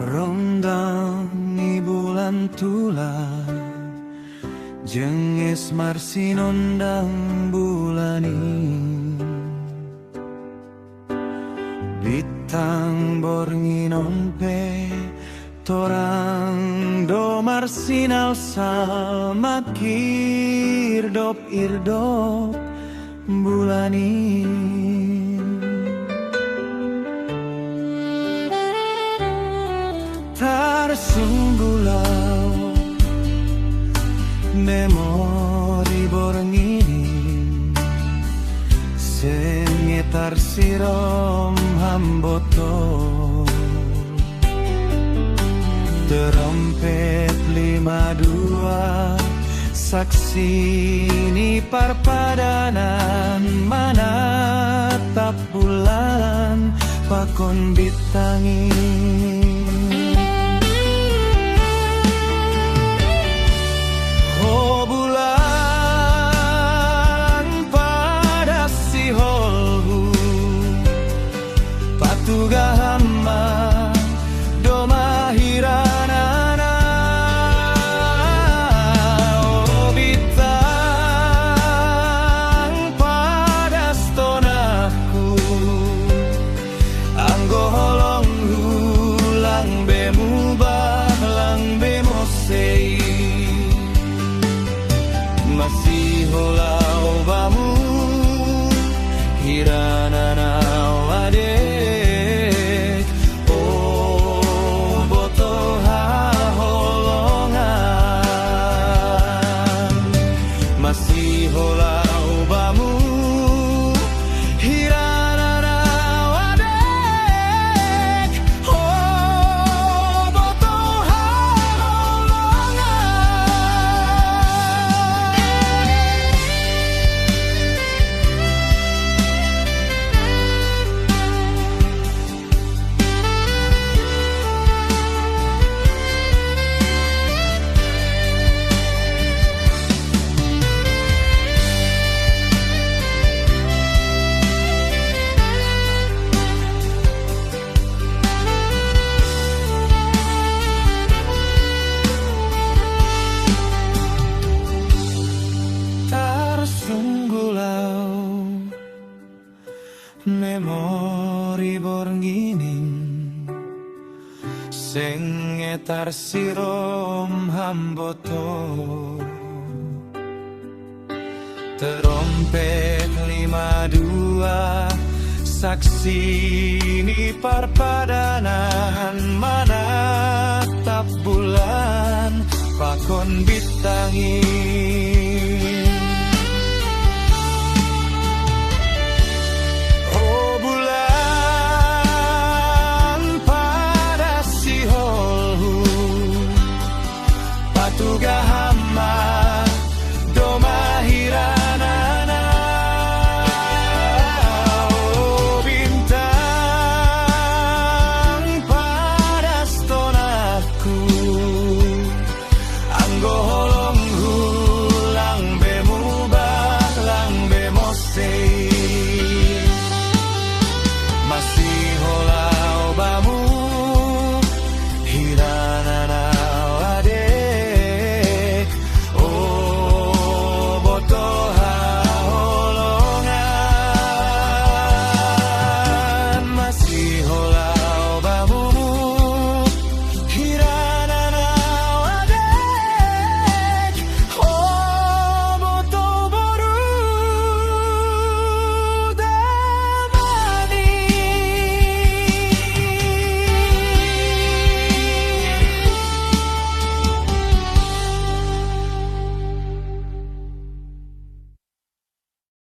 Rondangi bulan tulah Jengis marsinondang bulani Bitang bornginon pe Torang do marsinal salmakir dop irdop bulani Tarsunggulau memori borngini sengetar sirom hamboto terompet 52 saksi ni parpadanan manatap bulan pakon bitangi Tugahama doma hiranana oh bitang pada stonaku anggo holong hulang bemu bahlang bemosei masih holau bamu hiranana wade memori borngining sengetar sirom hamboto terompet 52 saksi ni parpadanan manatap bulan pakon bitangi Tugas